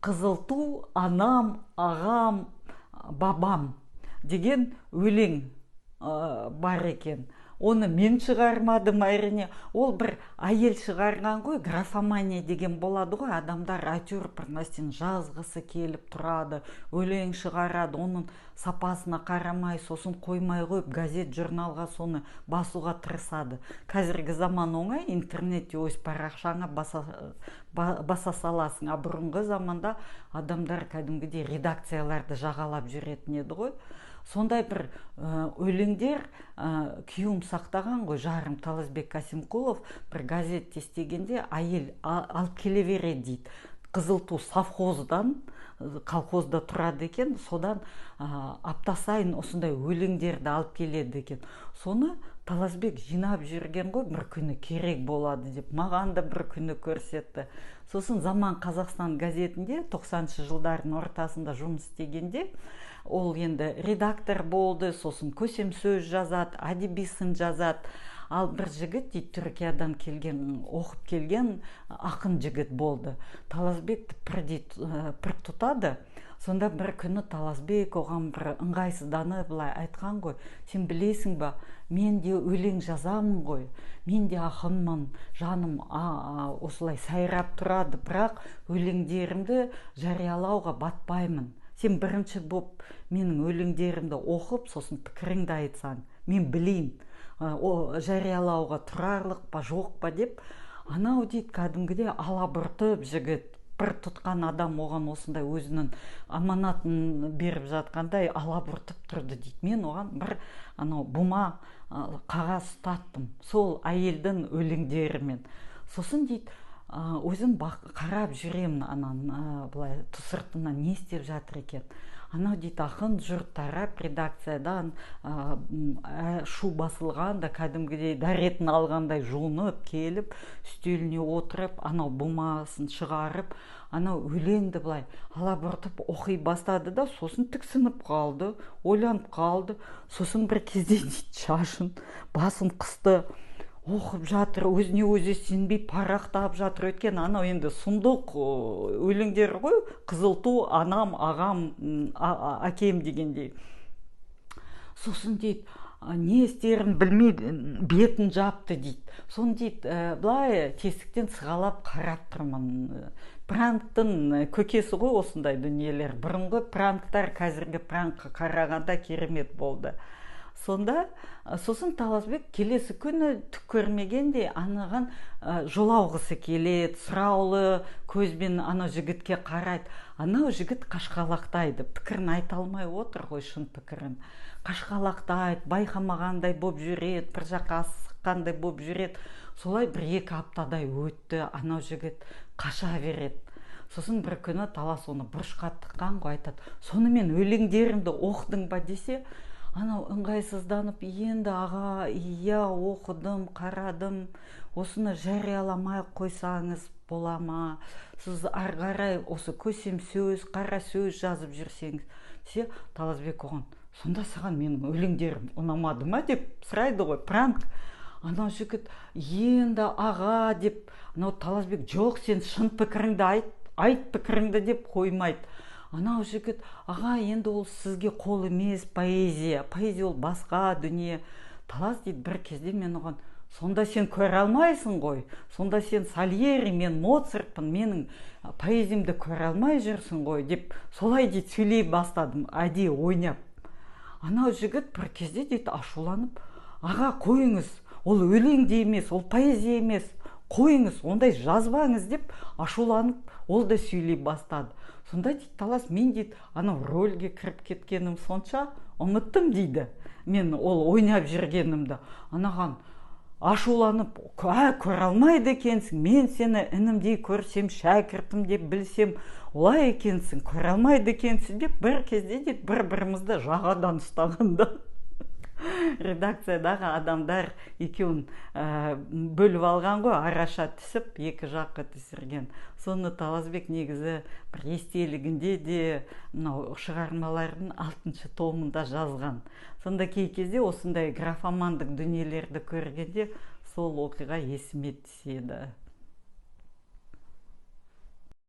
Қызыл ту анам, ағам, бабам деген өлең бар екен. Оны мен шығармадым әрине. Ол бір әйел шығарған ғой, графомания деген болады ғой. Адамдар әйтеуір бір нәрсені жазғысы келіп тұрады, өлең шығарады, оның сапасына қарамай, сосын қоймай қойып, газет, журналға соны басуға тырысады. Қазіргі заман оңай, интернетте өз парақшаңа баса саласың. А бұрынғы заманда адамдар кәдімгідей редакцияларды жағалап жүретін еді ғой. Сондай бір өлеңдер күйеуім сақтаған ғой, жарым Таласбек Касимқұлов бір газет естегенде әйел алып келе береді дейді. Қызыл ту совхоздан, колхозда тұрады екен, содан апта сайын осындай өлеңдерді алып келеді екен. Соны Таласбек жинап жүрген ғой, бір күні керек болады деп, маған да бір күні көрсетті. Сосын Заман Қазақстан газетінде 90-шы жылдардың ортасында жұмыс істегенде, ол енді редактор болды, сосын көсем сөз жазады, әдеби сын жазады. Ал бір жігіт дейді, Түркиядан келген, оқып келген ақын жігіт болды. Таласбекті пір тұтады. Сонда бір күні Таласбек оған бір ыңғайсызданып былай айтқан ғой: сен білесің ба, мен де өлең жазамын ғой, мен де ақынмын, жаным осылай сайрап тұрады, бірақ өлеңдерімді жариялауға батпаймын. Сен бірінші боп менің өлеңдерімді оқып, сосын пікіріңді айтсаң, мен білейін, жариялауға тұрарлық па жоқ па деп. Анау дейді, кәдімгідей алабұртып жігіт, пір тұтқан адам оған осындай өзінің аманатын беріп жатқандай алабұртып тұрды дейді. Мен оған бір бума қағаз ұстаттым, сол әйелдің өлеңдерімен. Сосын дейді, өзім қарап жүремін, былай сыртынан не істеп жатыр екен. Анау дейді, ақын жұрт тарап редакциядан шу басылғанда кәдімгідей дәретін алғандай жуынып келіп, үстеліне отырып, анау бумасын шығарып, анау өлеңді былай алабұртып оқи бастады да, сосын тіксініп қалды, ойланып қалды. Сосын бір кезде дейді, шашын, басын қысты, оқып жатыр, өзіне өзі сенбей парақтап жатыр. Өйткені анау енді сұмдық өлеңдер ғой, қызыл ту анам, ағам, әкем дегендей. Сосын дейді, не істерін білмей бетін жапты дейді. Соны дейді, былай тесіктен сығалап қарап тұрмын. Пранктың көкесі ғой осындай дүниелер. Бұрынғы пранктар қазіргі пранкқа қарағанда керемет болды. Сосын Таласбек келесі күні түк көрмегенде анаған жолауғысы келеді, сұраулы көзбен анау жігітке қарайды. Анау жігіт қашқалақтайды, пікірін айта алмай отыр ғой, шын пікірін. Қашқалақтайды, байқамағандай боп жүреді, бір жаққа асыққандай боп жүреді. Солай бір 2 аптадай өтті, анау жігіт қаша береді. Сосын бір күні Талас оны бұрышқа тыққан ғой, айтады: сонымен өлеңдерімді оқыдың ба десе, анау ыңғайсызданып, енді аға, иә оқыдым, қарадым, осыны жарияламай қойсаңыз бола ма? Сіз ары қарай осы көсем сөз, қара сөз жазып жүрсеңіз десе, Таласбек оған: сонда саған менің өлеңдерім ұнамады ма деп сұрайды ғой, пранк. Анау жігіт: енді аға деп, анау Таласбек: жоқ, сен шын пікіріңді айт пікіріңді деп қоймайды. Анау жігіт: аға, енді ол сізге қол емес, поэзия ол басқа дүние. Талас дейді, бір кезде мен оған: сонда сен көре алмайсың ғой, сонда сен Сальери, мен Моцартпын, менің поэзиямды көре алмай жүрсің ғой деп, солай дейді сөйлей бастадым, әдейі ойнап. Анау жігіт бір кезде дейді ашуланып: аға, қойыңыз, ол өлең де емес, ол поэзия емес, қойыңыз, ондай жазбаңыз деп ашуланып, ол да сөйлей бастады. Сонда дейді Талас: мен дейді, анау рөлге кіріп кеткенім сонша ұмыттым дейді, мен ол ойнап жүргенімді. Анаған ашуланып: көре алмайды екенсің, мен сені інімдей көрсем, шәкіртім деп білсем, олай екенсің, көре алмайды екенсің деп, бір кезде дейді бір-бірімізді жағадан ұстағанда редакциядағы адамдар екеуін бөліп алған ғой, араша түсіп, 2 жаққа түсірген. Соны Таласбек негізі бір естелігінде де мынау шығармалардың 6-шы томында жазған. Сонда кей кезде осындай графомандық дүниелерді көргенде сол оқиға есіме түседі.